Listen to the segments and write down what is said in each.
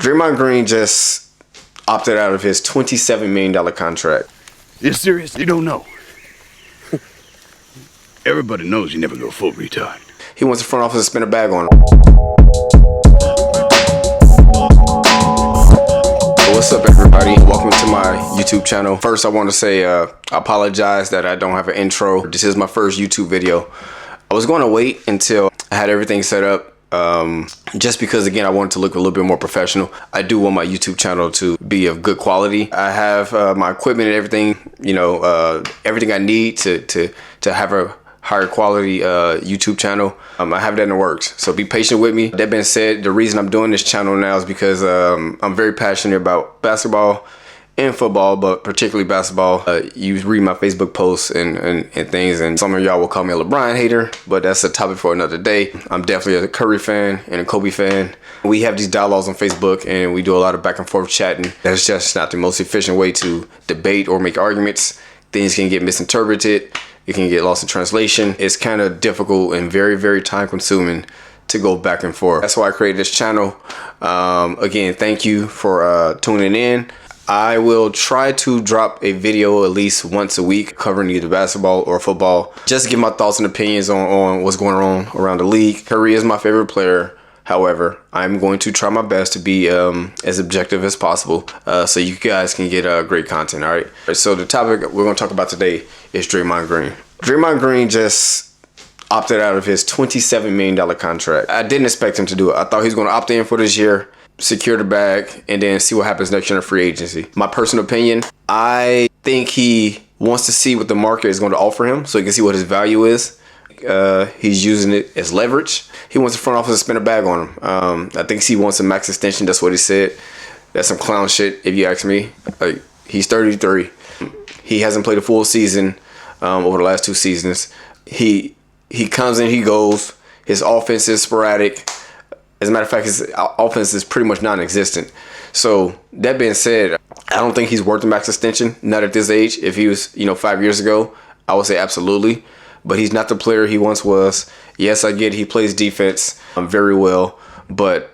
Draymond Green just opted out of his $27 million contract. You serious? You don't know? Everybody knows you never go full retard. He wants the front office to spin a bag on him. What's up, everybody? Welcome to my YouTube channel. First, I want to say I apologize that I don't have an intro. This is my first YouTube video. I was going to wait until I had everything set up. Just because, again, I wanted to look a little bit more professional. I do want my YouTube channel to be of good quality. I have my equipment and everything, everything I need to have a higher quality YouTube channel. I have that in the works, so be patient with me. That being said, the reason I'm doing this channel now is because I'm very passionate about basketball and football, but particularly basketball. You read my Facebook posts and things, and some of y'all will call me a LeBron hater, but that's a topic for another day. I'm definitely a Curry fan and a Kobe fan. We have these dialogues on Facebook, and we do a lot of back and forth chatting. That's just not the most efficient way to debate or make arguments. Things can get misinterpreted. It can get lost in translation. It's kind of difficult and very, very time consuming to go back and forth. That's why I created this channel. Again, thank you for tuning in. I will try to drop a video at least once a week covering either basketball or football. Just to give my thoughts and opinions on what's going on around the league. Curry is my favorite player. However, I'm going to try my best to be as objective as possible so you guys can get great content, all right? So the topic we're going to talk about today is Draymond Green. Draymond Green just opted out of his $27 million contract. I didn't expect him to do it. I thought he was going to opt in for this year, secure the bag, and then see what happens next year in free agency. My personal opinion, I think he wants to see what the market is going to offer him so he can see what his value is. He's using it as leverage. He wants the front office to spin a bag on him. I think he wants a max extension. That's what he said. That's some clown shit, if you ask me. Like, he's 33. He hasn't played a full season over the last 2 seasons. He comes and he goes. His offense is sporadic. As a matter of fact, his offense is pretty much non-existent. So that being said, I don't think he's worth the max extension. Not at this age. If he was, 5 years ago, I would say absolutely. But he's not the player he once was. Yes, I get he plays defense very well. But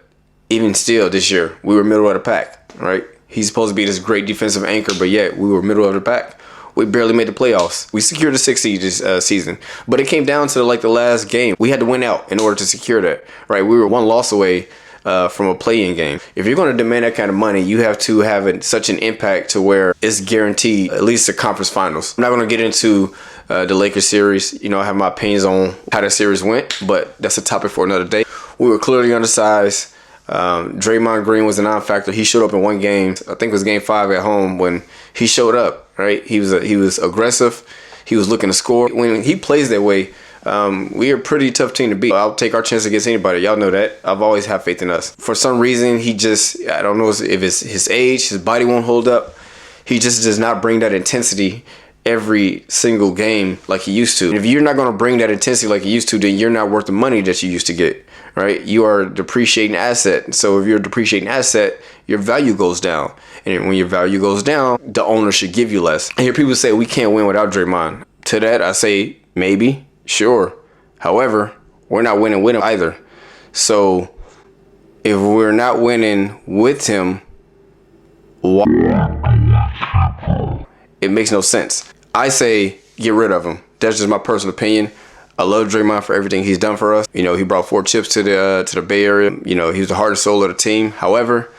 even still, this year, we were middle of the pack, right? He's supposed to be this great defensive anchor, but yet we were middle of the pack. We barely made the playoffs. We secured the 6th seed this season. But it came down to the last game. We had to win out in order to secure that, right? We were 1 loss away from a play-in game. If you're going to demand that kind of money, you have to have such an impact to where it's guaranteed at least the conference finals. I'm not going to get into the Lakers series. I have my opinions on how that series went, but that's a topic for another day. We were clearly undersized. Draymond Green was a non-factor. He showed up in 1 game. I think it was game 5 at home when he showed up, right? He was aggressive. He was looking to score. When he plays that way, we are a pretty tough team to beat. I'll take our chance against anybody. Y'all know that. I've always had faith in us. For some reason, I don't know if it's his age, his body won't hold up. He just does not bring that intensity every single game like he used to. If you're not going to bring that intensity like you used to, then you're not worth the money that you used to get, right? You are a depreciating asset. So if you're a depreciating asset, your value goes down. And when your value goes down, the owner should give you less. I hear people say we can't win without Draymond. To that, I say maybe, sure. However, we're not winning with him either. So if we're not winning with him, it makes no sense. I say get rid of him. That's just my personal opinion. I love Draymond for everything he's done for us. He brought 4 chips to the Bay Area. He was the heart and soul of the team. However,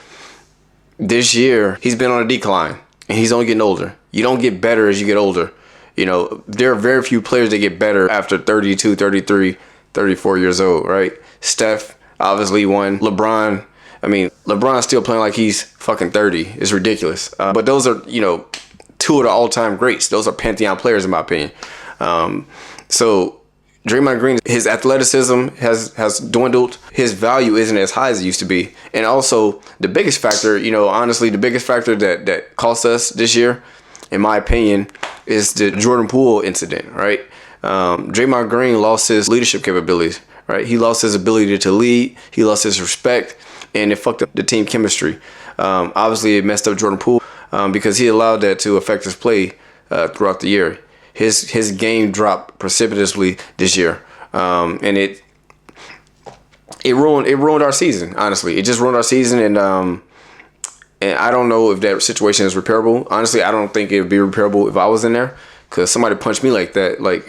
this year he's been on a decline, and he's only getting older. You don't get better as you get older. There are very few players that get better after 32, 33, 34 years old, right? Steph obviously won. LeBron's still playing like he's fucking 30. It's ridiculous. But those are, 2 of the all-time greats. Those are pantheon players in my opinion. So Draymond Green, his athleticism has dwindled. His value isn't as high as it used to be. And also the biggest factor, honestly, the biggest factor that cost us this year, in my opinion, is the Jordan Poole incident, right? Draymond Green lost his leadership capabilities, right? He lost his ability to lead. He lost his respect, and it fucked up the team chemistry. Obviously, it messed up Jordan Poole because he allowed that to affect his play throughout the year. His game dropped precipitously this year, and it ruined our season. Honestly, it just ruined our season, and And I don't know if that situation is repairable. Honestly, I don't think it would be repairable if I was in there. Because somebody punched me like that. Like,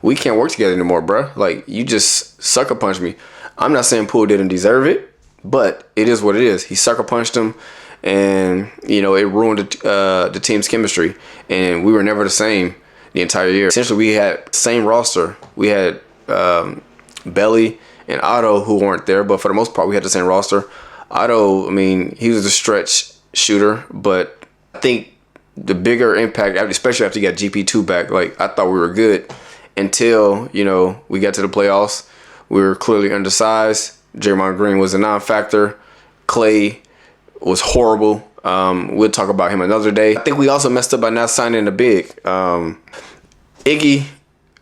we can't work together anymore, bro. Like, you just sucker punched me. I'm not saying Poole didn't deserve it, but it is what it is. He sucker punched him, and, you know, it ruined the team's chemistry. And we were never the same the entire year. Essentially, we had the same roster. We had Belly and Otto, who weren't there, but for the most part, we had the same roster. Otto, I mean, he was a stretch shooter, but I think the bigger impact, especially after you got GP2 back, like, I thought we were good until, you know, we got to the playoffs. We were clearly undersized. Draymond Green was a non-factor. Clay was horrible. We'll talk about him another day. I think we also messed up by not signing the big. Iggy,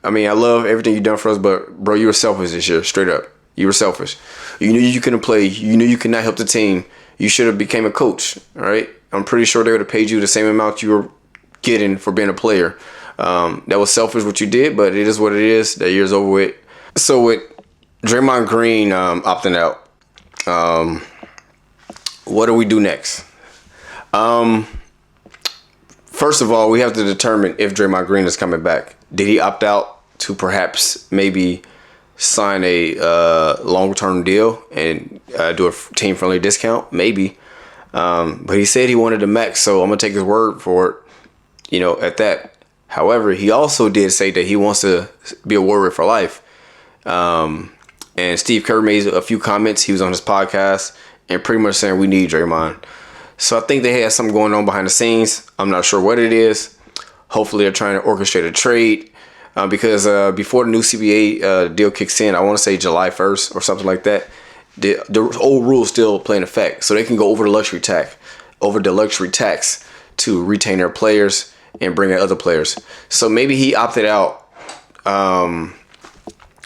I mean, I love everything you've done for us, but, bro, you were selfish this year, straight up. You were selfish. You knew you couldn't play. You knew you could not help the team. You should have became a coach, all right? I'm pretty sure they would have paid you the same amount you were getting for being a player. That was selfish what you did, but it is what it is. That year's over with. So with Draymond Green opting out, what do we do next? First of all, we have to determine if Draymond Green is coming back. Did he opt out to perhaps maybe sign a long-term deal and do a team-friendly discount? Maybe. But he said he wanted the max, so I'm going to take his word for it, you know, at that. However, he also did say that he wants to be a Warrior for life. And Steve Kerr made a few comments. He was on his podcast and pretty much saying we need Draymond. So I think they had something going on behind the scenes. I'm not sure what it is. Hopefully they're trying to orchestrate a trade because before the new CBA deal kicks in, I want to say July 1st or something like that, the old rules still play in effect. So they can go over the luxury tax to retain their players and bring in other players. So maybe he opted out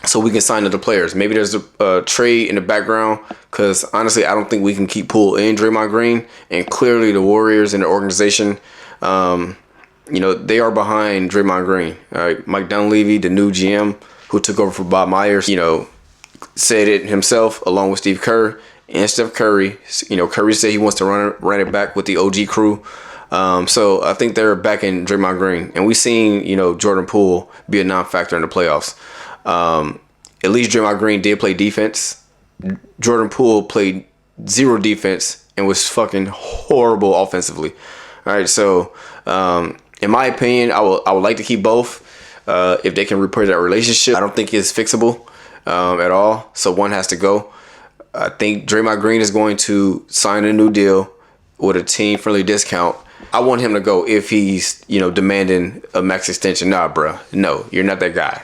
so we can sign other players. Maybe there's a trade in the background because honestly, I don't think we can keep Poole and Draymond Green. And clearly the Warriors and the organization, you know, they are behind Draymond Green. All right, Mike Dunleavy, the new GM who took over for Bob Myers, you know, said it himself along with Steve Kerr and Steph Curry. You know, Curry said he wants to run it back with the OG crew. So I think they're backing Draymond Green. And we've seen, you know, Jordan Poole be a non-factor in the playoffs. At least Draymond Green did play defense. Jordan Poole played zero defense and was fucking horrible offensively. All right, so in my opinion, I would like to keep both if they can repair that relationship. I don't think it's fixable at all, so one has to go. I think Draymond Green is going to sign a new deal with a team-friendly discount. I want him to go if he's, you know, demanding a max extension. Nah, bro. No, you're not that guy.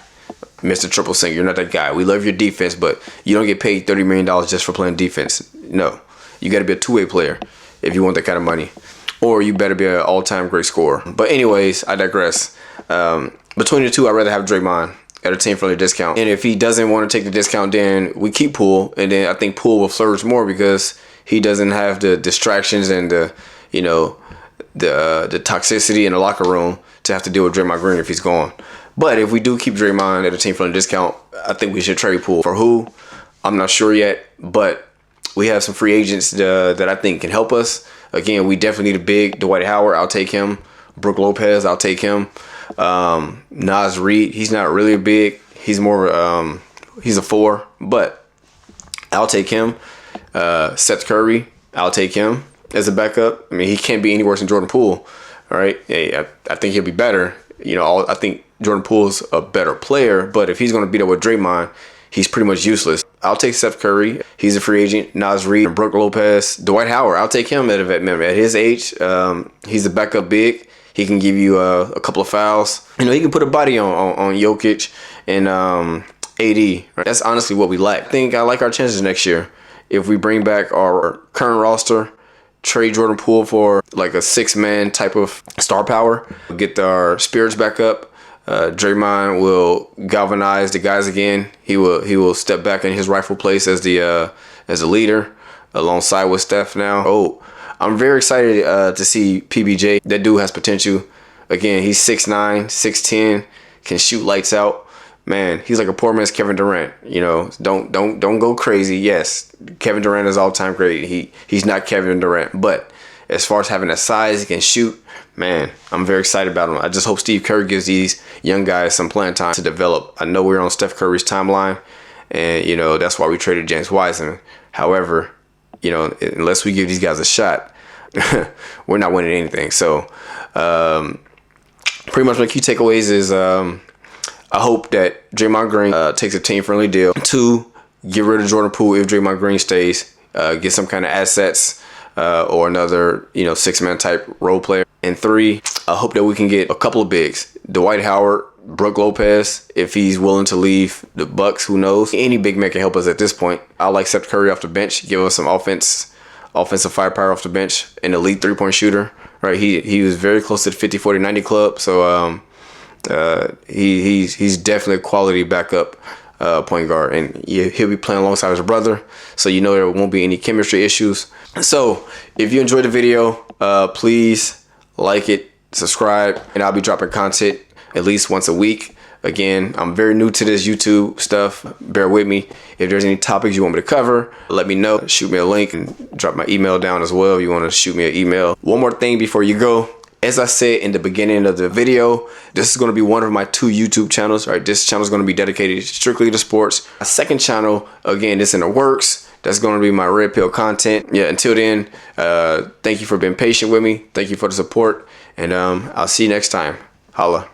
Mr. Triple Sink, you're not that guy. We love your defense, but you don't get paid $30 million just for playing defense. No. You got to be a two-way player if you want that kind of money. Or you better be an all-time great scorer. But anyways, I digress. Between the two, I'd rather have Draymond at a team-friendly discount. And if he doesn't want to take the discount, then we keep Poole. And then I think Poole will flourish more because he doesn't have the distractions and the, you know, the toxicity in the locker room to have to deal with Draymond Green if he's gone. But if we do keep Draymond at a team-friendly discount, I think we should trade Poole. For who? I'm not sure yet. But we have some free agents that I think can help us. Again, we definitely need a big. Dwight Howard, I'll take him. Brook Lopez, I'll take him. Naz Reid, he's not really a big. He's more he's a 4. But I'll take him. Seth Curry, I'll take him as a backup. I mean, he can't be any worse than Jordan Poole. All right. Hey, I think he'll be better. You know, I think Jordan Poole's a better player, but if he's going to beat up with Draymond, he's pretty much useless. I'll take Seth Curry. He's a free agent. Naz Reid, Brook Lopez, Dwight Howard. I'll take him at his age. He's a backup big. He can give you a couple of fouls. You know, he can put a body on Jokic and AD. Right? That's honestly what we lack. I think I like our chances next year if we bring back our current roster. Trade Jordan Poole for like a 6-man type of star power. Get our spirits back up. Draymond will galvanize the guys again. He will step back in his rightful place as the leader alongside with Steph now. Oh, I'm very excited to see PBJ. That dude has potential. Again, he's 6'9", 6'10", can shoot lights out. Man, he's like a poor man's Kevin Durant. You know, don't go crazy. Yes, Kevin Durant is all-time great. He's not Kevin Durant, but as far as having that size, he can shoot. Man, I'm very excited about him. I just hope Steve Kerr gives these young guys some playing time to develop. I know we're on Steph Curry's timeline, and you know that's why we traded James Wiseman. However, you know, unless we give these guys a shot, we're not winning anything. So pretty much my key takeaways is I hope that Draymond Green takes a team-friendly deal. 2, get rid of Jordan Poole if Draymond Green stays. Get some kind of assets or another, you know, 6-man type role player. And 3, I hope that we can get a couple of bigs. Dwight Howard, Brook Lopez, if he's willing to leave the Bucks, who knows? Any big man can help us at this point. I like Steph Curry off the bench, give us some offensive firepower off the bench, an elite 3-point shooter. Right, he was very close to the 50, 40, 90 club. So he's definitely a quality backup point guard, and he'll be playing alongside his brother. So you know there won't be any chemistry issues. So if you enjoyed the video, please like it, subscribe, and I'll be dropping content at least once a week. Again, I'm very new to this YouTube stuff. Bear with me. If there's any topics you want me to cover, let me know. Shoot me a link and drop my email down as well if you want to shoot me an email. One more thing before you go. As I said in the beginning of the video, this is going to be one of my 2 YouTube channels. Right, this channel is going to be dedicated strictly to sports. My second channel, again, it's in the works. That's going to be my red pill content. Yeah, until then, thank you for being patient with me. Thank you for the support, and I'll see you next time. Holla.